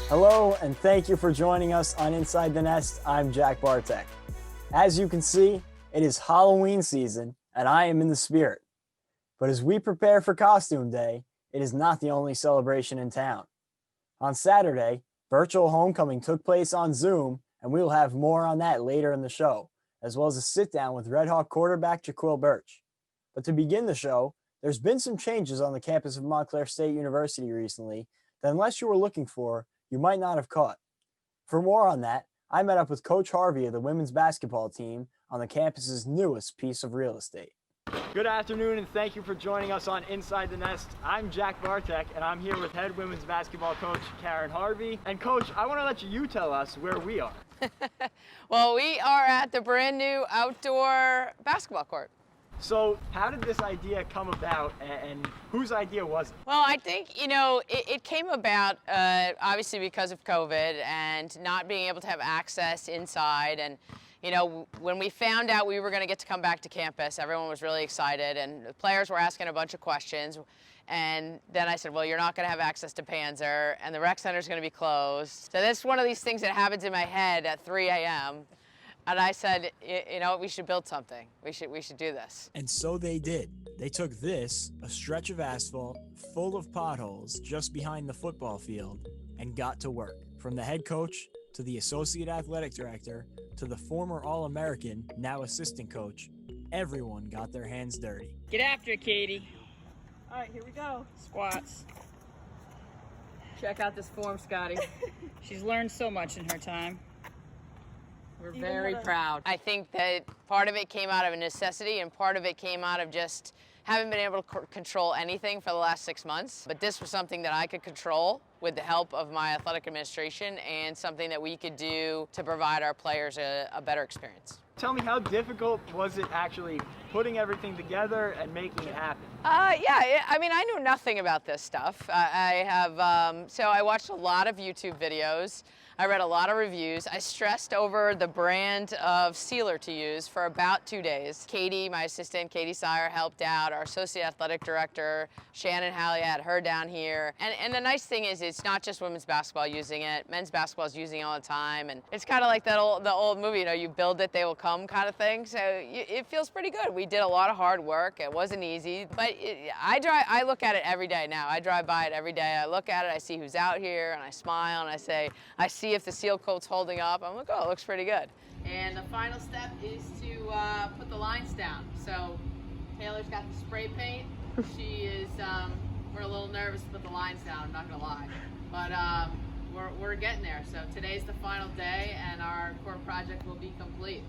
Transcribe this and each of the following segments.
Hello, and thank you for joining us on Inside the Nest. I'm Jack Bartek. As you can see, it is Halloween season, and I am in the spirit. But as we prepare for Costume Day, it is not the only celebration in town. On Saturday, virtual homecoming took place on Zoom, and we will have more on that later in the show, as well as a sit-down with Red Hawk quarterback Ja'Quill Burch. But to begin the show, there's been some changes on the campus of Montclair State University recently that, unless you were looking for, you might not have caught. For more on that, I met up with Coach Harvey of the women's basketball team on the campus's newest piece of real estate. Good afternoon, and thank you for joining us on Inside the Nest. I'm Jack Bartek, and I'm here with head women's basketball coach Karen Harvey. And Coach, I want to let you tell us where we are. Well, we are at the brand new outdoor basketball court. So how did this idea come about, and whose idea was it? Well, I think, it came about obviously because of COVID and not being able to have access inside. And, when we found out we were going to get to come back to campus, everyone was really excited, and the players were asking a bunch of questions. And then I said, well, you're not going to have access to Panzer, and the rec center is going to be closed. So this is one of these things that happens in my head at 3 a.m. And I said, we should build something. We should do this. And so they did. They took this, a stretch of asphalt full of potholes just behind the football field, and got to work. From the head coach to the associate athletic director to the former All-American, now assistant coach, everyone got their hands dirty. Get after it, Katie. All right, here we go. Squats. Check out this form, Scotty. She's learned so much in her time. We're very proud. I think that part of it came out of a necessity, and part of it came out of just having been able to control anything for the last 6 months. But this was something that I could control with the help of my athletic administration, and something that we could do to provide our players a better experience. Tell me, how difficult was it actually putting everything together and making it happen? I knew nothing about this stuff. So I watched a lot of YouTube videos. I read a lot of reviews. I stressed over the brand of sealer to use for about 2 days. Katie, my assistant, Katie Sire, helped out. Our associate athletic director, Shannon Halley, had her down here. And the nice thing is, it's not just women's basketball using it. Men's basketball is using it all the time. And it's kind of like the old movie, you build it, they will come kind of thing. So it feels pretty good. We did a lot of hard work. It wasn't easy, but I look at it every day now. I drive by it every day. I look at it, I see who's out here, and I smile, and I see if the seal coat's holding up. I'm like, oh, it looks pretty good. And the final step is to put the lines down. So Taylor's got the spray paint. She is, we're a little nervous to put the lines down, I'm not gonna lie. But we're getting there. So today's the final day, and our core project will be complete.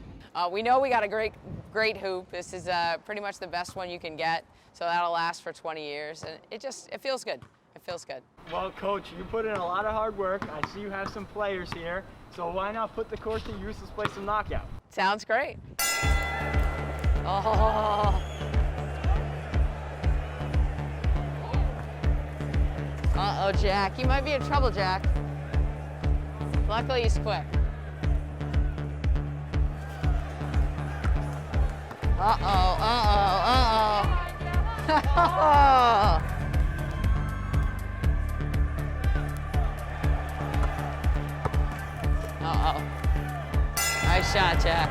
We know we got a great hoop. This is pretty much the best one you can get. So that'll last for 20 years, and it feels good. It feels good. Well, Coach, you put in a lot of hard work. I see you have some players here, so why not put the court to use? Let's play some knockout. Sounds great. Oh. Uh-oh, Jack. You might be in trouble, Jack. Luckily, he's quick. Uh-oh, uh-oh, uh-oh. Uh-oh. Nice shot, Jack.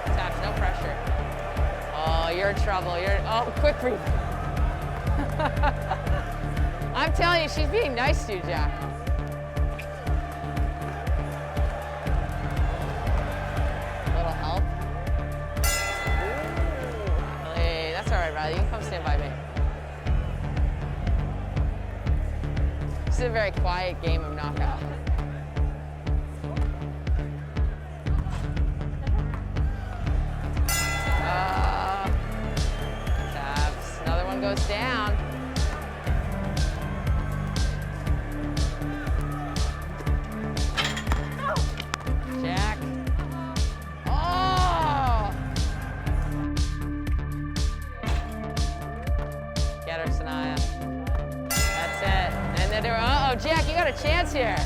Taps, no pressure. Oh, you're in trouble. Quick breathe. I'm telling you, she's being nice to you, Jack. A little help. Hey, that's all right, Riley. You can come stand by me. This is a very quiet game of knockout. Taps. Another one goes down. Jack. Oh! Get her, Sanaya. That's it. And then uh-oh, Jack, you got a chance here.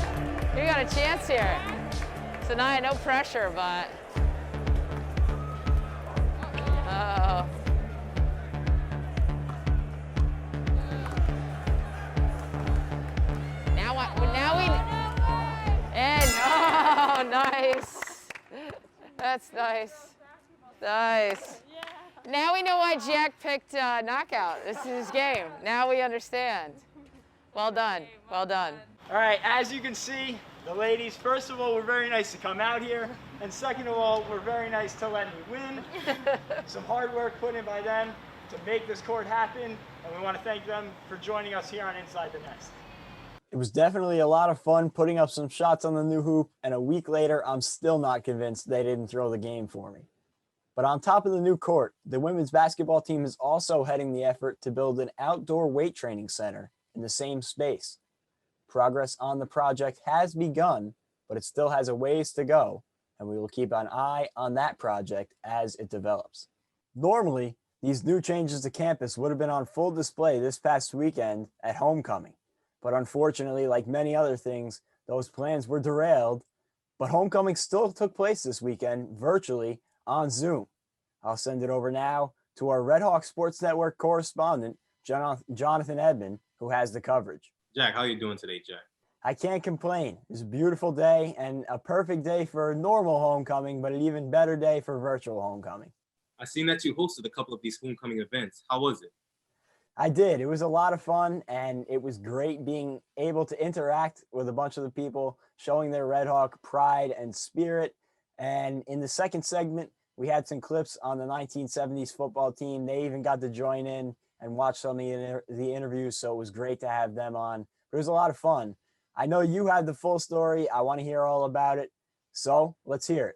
You got a chance here. Sanaya, no pressure, but. Uh-oh. nice. That's nice. Nice. Now we know why Jack picked knockout. This is his game. Now we understand. Well done. Well done. All right, as you can see, the ladies, first of all, were very nice to come out here. And second of all, were very nice to let me win. Some hard work put in by them to make this court happen. And we want to thank them for joining us here on Inside the Nest. It was definitely a lot of fun putting up some shots on the new hoop. And a week later, I'm still not convinced they didn't throw the game for me. But on top of the new court, the women's basketball team is also heading the effort to build an outdoor weight training center in the same space. Progress on the project has begun, but it still has a ways to go, and we will keep an eye on that project as it develops. Normally, these new changes to campus would have been on full display this past weekend at homecoming, but unfortunately, like many other things, those plans were derailed, but homecoming still took place this weekend virtually on Zoom. I'll send it over now to our Red Hawk Sports Network correspondent, Jonathan Edmond, who has the coverage. Jack, how are you doing today, Jack? I can't complain. It's a beautiful day and a perfect day for a normal homecoming, but an even better day for virtual homecoming. I seen that you hosted a couple of these homecoming events. How was it? I did. It was a lot of fun, and it was great being able to interact with a bunch of the people, showing their Red Hawk pride and spirit. And in the second segment, we had some clips on the 1970s football team. They even got to join in and watch some of the interviews, so it was great to have them on. But it was a lot of fun. I know you had the full story. I want to hear all about it, so let's hear it.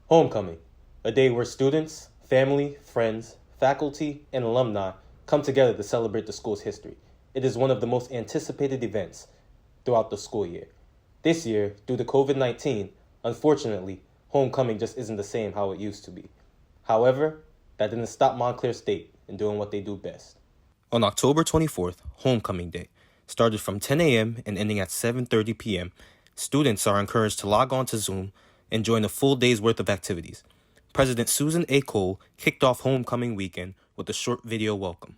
Homecoming, a day where students, family, friends, faculty, and alumni come together to celebrate the school's history. It is one of the most anticipated events throughout the school year. This year, due to COVID-19, unfortunately, homecoming just isn't the same how it used to be. However, that didn't stop Montclair State in doing what they do best. On October 24th, Homecoming Day, started from 10 a.m. and ending at 7:30 p.m., students are encouraged to log on to Zoom and join a full day's worth of activities. President Susan A. Cole kicked off Homecoming weekend with a short video welcome.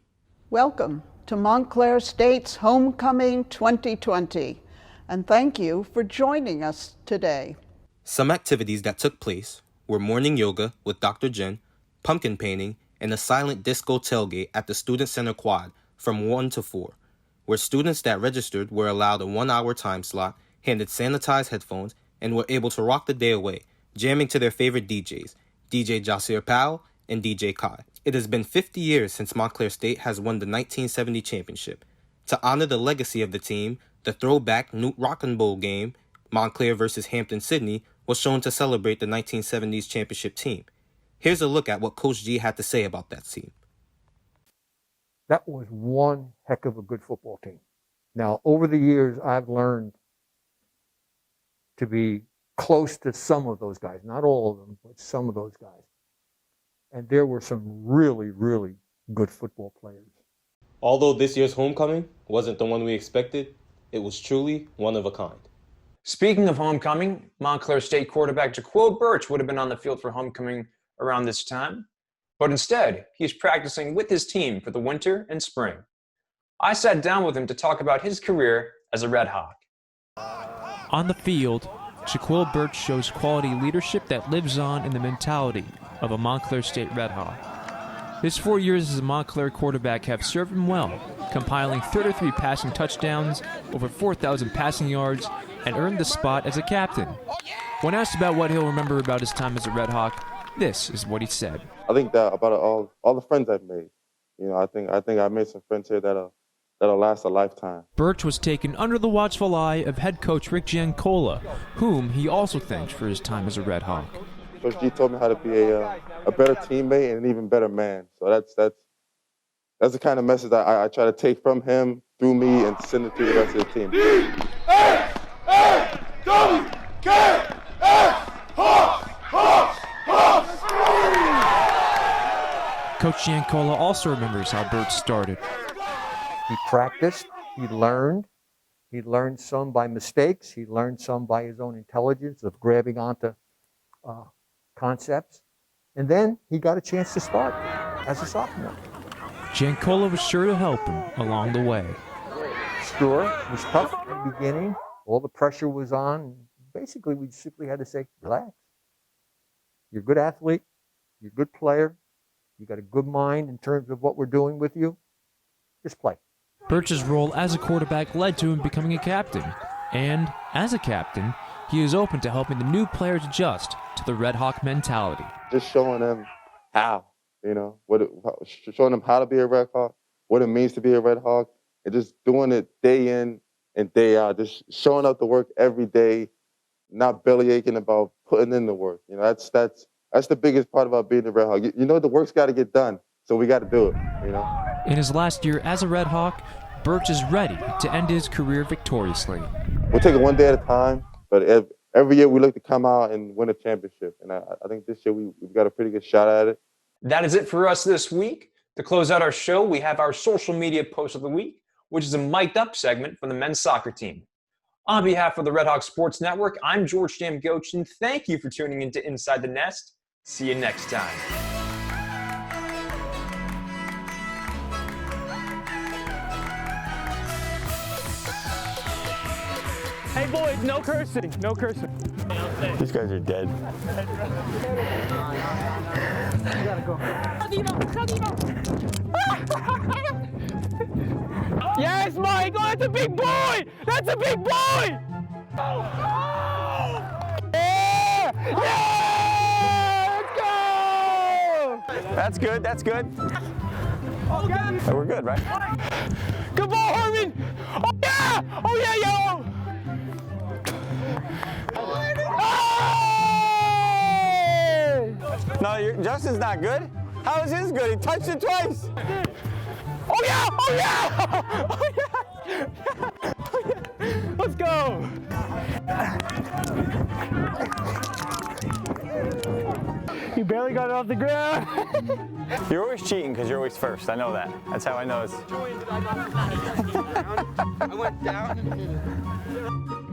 Welcome to Montclair State's Homecoming 2020, and thank you for joining us today. Some activities that took place were morning yoga with Dr. Jen, pumpkin painting, and a silent disco tailgate at the Student Center Quad from 1 to 4, where students that registered were allowed a 1-hour time slot, handed sanitized headphones, and were able to rock the day away, jamming to their favorite DJs, DJ Jasir Powell and DJ Kai. It has been 50 years since Montclair State has won the 1970 championship. To honor the legacy of the team, the throwback Newt Rockin' Bowl game, Montclair versus Hampton-Sydney, was shown to celebrate the 1970s championship team. Here's a look at what Coach G had to say about that team. That was one heck of a good football team. Now, over the years, I've learned to be close to some of those guys. Not all of them, but some of those guys. And there were some really, really good football players. Although this year's homecoming wasn't the one we expected, it was truly one of a kind. Speaking of homecoming, Montclair State quarterback Ja'Quill Burch would have been on the field for homecoming around this time, but instead, he's practicing with his team for the winter and spring. I sat down with him to talk about his career as a Red Hawk. On the field, Ja'Quill Burch shows quality leadership that lives on in the mentality of a Montclair State Red Hawk. His 4 years as a Montclair quarterback have served him well, compiling 33 passing touchdowns, over 4,000 passing yards, and earned the spot as a captain. When asked about what he'll remember about his time as a Red Hawk, this is what he said. I think that about all the friends I've made. You know, I think I made some friends here that'll last a lifetime. Burch was taken under the watchful eye of head coach Rick Giancola, whom he also thanked for his time as a Red Hawk. Coach G told me how to be a better teammate and an even better man. So that's the kind of message I try to take from him through me and send it to the rest of the team. Coach Giancola also remembers how Burch started. He practiced, he learned some by mistakes, he learned some by his own intelligence of grabbing onto concepts, and then he got a chance to start as a sophomore. Giancola was sure to help him along the way. Sure, it was tough at the beginning. All the pressure was on. basically we simply had to say, relax. You're a good athlete. You're a good player. You got a good mind in terms of what we're doing with you. Just play. Burch's role as a quarterback led to him becoming a captain. And as a captain, he is open to helping the new players adjust to the Red Hawk mentality. Just showing them how, showing them how to be a Red Hawk, what it means to be a Red Hawk, and just doing it day in and day out, just showing up to work every day, not belly aching about putting in the work. That's the biggest part about being a Red Hawk. The work's got to get done, so we got to do it. In his last year as a Red Hawk, Burch is ready to end his career victoriously. We'll take it one day at a time, but every year we look to come out and win a championship. And I think this year we've got a pretty good shot at it. That is it for us this week. To close out our show, we have our social media post of the week, which is a mic'd up segment from the men's soccer team. On behalf of the Red Hawk Sports Network, I'm George Damgochen. Thank you for tuning into Inside the Nest. See you next time. Hey boys, no cursing, no cursing. These guys are dead. You gotta go. Yes, Mike, oh, that's a big boy! That's a big boy! Yeah! Yeah! Let's go! That's good, that's good. Okay. We're good, right? Good ball, Harvey! Oh yeah! Oh yeah, yo! No, Justin's not good. How is his good? He touched it twice. Oh yeah! Oh yeah! Oh yeah! Oh yeah! Let's go! You barely got it off the ground. You're always cheating because you're always first. I know that. That's how I know it's. I went down and hit it.